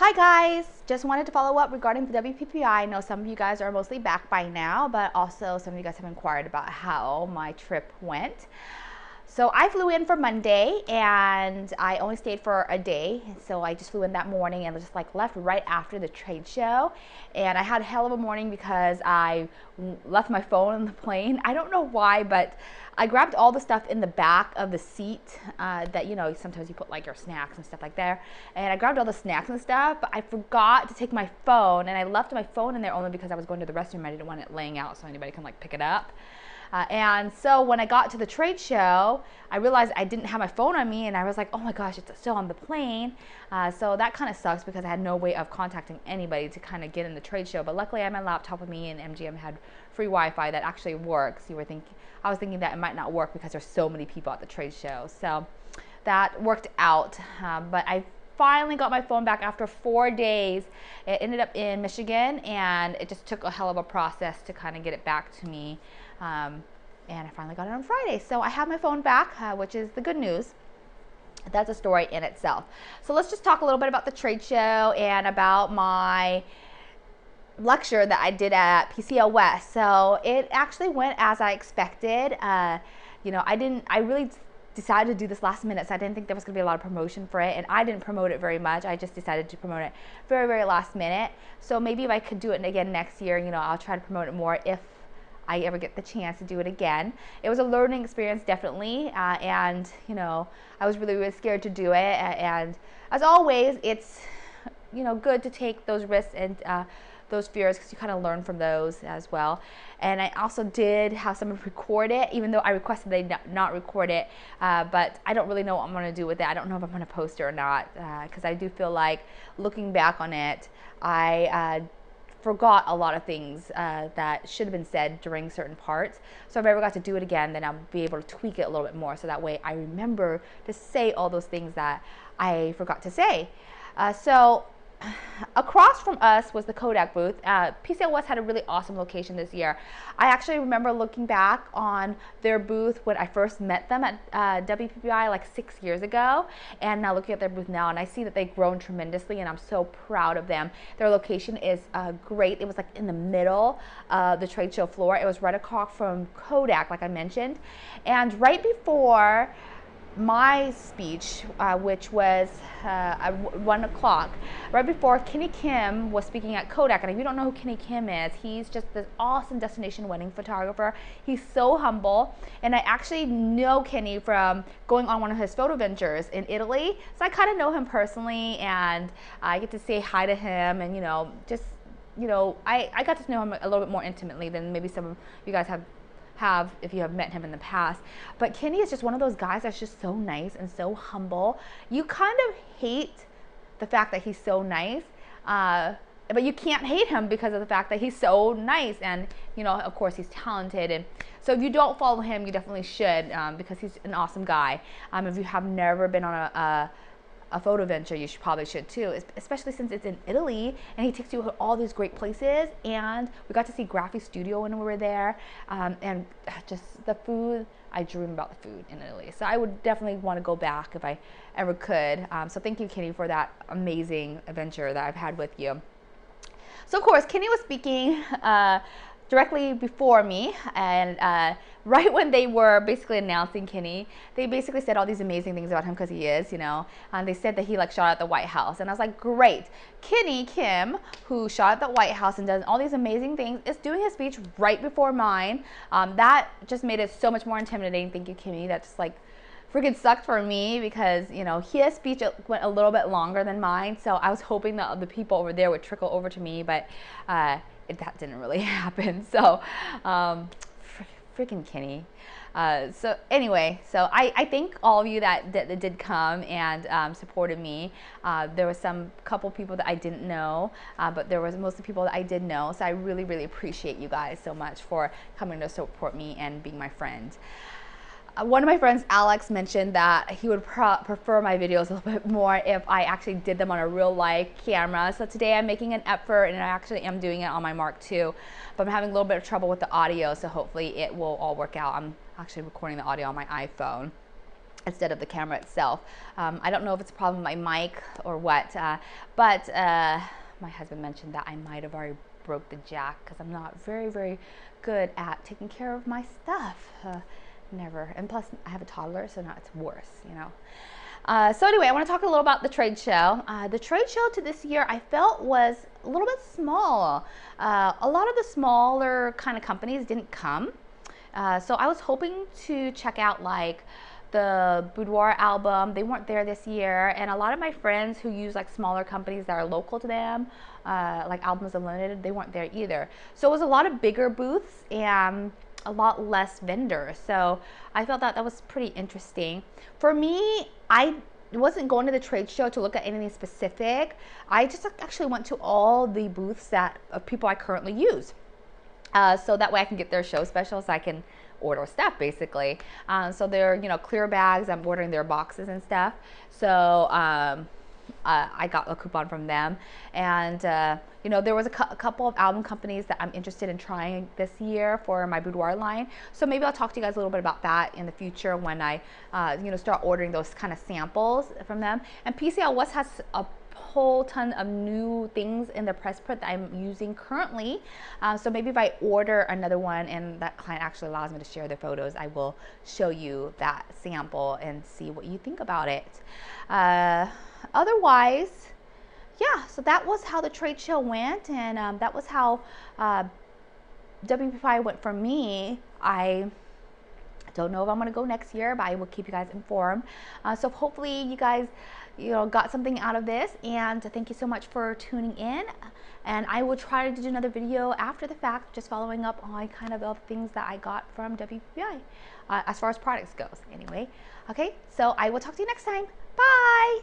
Hi guys, just wanted to follow up regarding the WPPI. I know some of you guys are mostly back by now, but also some of you guys have inquired about how my trip went. So I flew in for Monday and I only stayed for a day. So I just flew in that morning and just like left right after the trade show. And I had a hell of a morning because I left my phone on the plane. I don't know why, but I grabbed all the stuff in the back of the seat that, you know, sometimes you put like your snacks and stuff like there. And I grabbed all the snacks and stuff, but I forgot to take my phone, and I left my phone in there only because I was going to the restroom. I didn't want it laying out so anybody can like pick it up. And so when I got to the trade show, I realized I didn't have my phone on me, and I was like, oh my gosh, it's still on the plane. So that kind of sucks because I had no way of contacting anybody to kind of get in the trade show. But luckily I had my laptop with me, and MGM had free Wi-Fi that actually works. I was thinking that it might not work because there's so many people at the trade show. So that worked out. But I finally got my phone back after 4 days. It ended up in Michigan, and it just took a hell of a process to kind of get it back to me. And I finally got it on Friday. So I have my phone back, which is the good news. That's a story in itself. So let's just talk a little bit about the trade show and about my lecture that I did at PCL West. So it actually went as I expected. You know, I really decided to do this last minute, so I didn't think there was going to be a lot of promotion for it, and I didn't promote it very much. I just decided to promote it very, very last minute. So maybe if I could do it again next year, you know, I'll try to promote it more if I ever get the chance to do it again. It was a learning experience, definitely, and you know, I was really, really scared to do it. And as always, it's, you know, good to take those risks and those fears, because you kind of learn from those as well. And I also did have someone record it, even though I requested they not record it, but I don't really know what I'm going to do with it. I don't know if I'm going to post it or not, because I do feel like, looking back on it, I forgot a lot of things that should have been said during certain parts. So if I ever got to do it again, then I'll be able to tweak it a little bit more, so that way I remember to say all those things that I forgot to say. So across from us was the Kodak booth. PCL West had a really awesome location this year. I actually remember looking back on their booth when I first met them at WPPI like 6 years ago, and now looking at their booth now, and I see that they've grown tremendously, and I'm so proud of them. Their location is great. It was like in the middle of the trade show floor. It was right across from Kodak, like I mentioned, and right before my speech, which was at 1 o'clock, right before Kenny Kim was speaking at Kodak. And if you don't know who Kenny Kim is, he's just this awesome destination wedding photographer. He's so humble, and I actually know Kenny from going on one of his photo ventures in Italy, so I kind of know him personally, and I get to say hi to him, and you know, just, you know, I got to know him a little bit more intimately than maybe some of you guys have if you have met him in the past. But Kenny is just one of those guys that's just so nice and so humble. You kind of hate the fact that he's so nice, but you can't hate him because of the fact that he's so nice, and you know, of course, he's talented. And so if you don't follow him, you definitely should, because he's an awesome guy. If you have never been on a photo venture, you probably should too, especially since it's in Italy, and he takes you to all these great places. And we got to see Graphic Studio when we were there, and just the food. I dream about the food in Italy, so I would definitely want to go back if I ever could. So thank you, Kenny, for that amazing adventure that I've had with you. So of course, Kenny was speaking directly before me, and right when they were basically announcing Kenny, they basically said all these amazing things about him, because he is, you know, and they said that he like shot at the White House, and I was like, great. Kenny Kim, who shot at the White House and does all these amazing things, is doing his speech right before mine. That just made it so much more intimidating. Thank you, Kenny. That just like freaking sucked for me, because you know, his speech went a little bit longer than mine, so I was hoping that the people over there would trickle over to me, but that didn't really happen. So freaking Kenny. So anyway, so I thank all of you that did come and supported me. There was some couple people that I didn't know, but there was most of the people that I did know. So I really, really appreciate you guys so much for coming to support me and being my friend. One of my friends, Alex, mentioned that he would prefer my videos a little bit more if I actually did them on a real live camera. So today I'm making an effort, and I actually am doing it on my Mark II, but I'm having a little bit of trouble with the audio, so hopefully it will all work out. I'm actually recording the audio on my iPhone. instead of the camera itself. I don't know if it's a problem with my mic or what, but my husband mentioned that I might have already broke the jack because I'm not very good at taking care of my stuff. Never. And plus I have a toddler, so now it's worse, you know. So anyway, I want to talk a little about the trade show. The trade show to this year I felt was a little bit small. A lot of the smaller kind of companies didn't come. So I was hoping to check out like the Boudoir album. They weren't there this year, and a lot of my friends who use like smaller companies that are local to them, like Albums Unlimited, they weren't there either. So it was a lot of bigger booths and a lot less vendors. So I felt that that was pretty interesting. For me, I wasn't going to the trade show to look at anything specific. I just actually went to all the booths that of people I currently use. So that way I can get their show specials, so I can order stuff basically. So they're, you know, clear bags, I'm ordering their boxes and stuff. So I got a coupon from them, and you know, there was a couple of album companies that I'm interested in trying this year for my boudoir line. So maybe I'll talk to you guys a little bit about that in the future when I you know, start ordering those kind of samples from them. And PCL West has a whole ton of new things in the press print that I'm using currently. So maybe if I order another one and that client actually allows me to share their photos, I will show you that sample and see what you think about it. Otherwise, yeah, so that was how the trade show went, and that was how WPPI went for me. I don't know if I'm going to go next year, but I will keep you guys informed. So hopefully you guys, you know, got something out of this, and thank you so much for tuning in. And I will try to do another video after the fact, just following up on kind of all the things that I got from WPPI as far as products goes. Anyway, okay, so I will talk to you next time. Bye.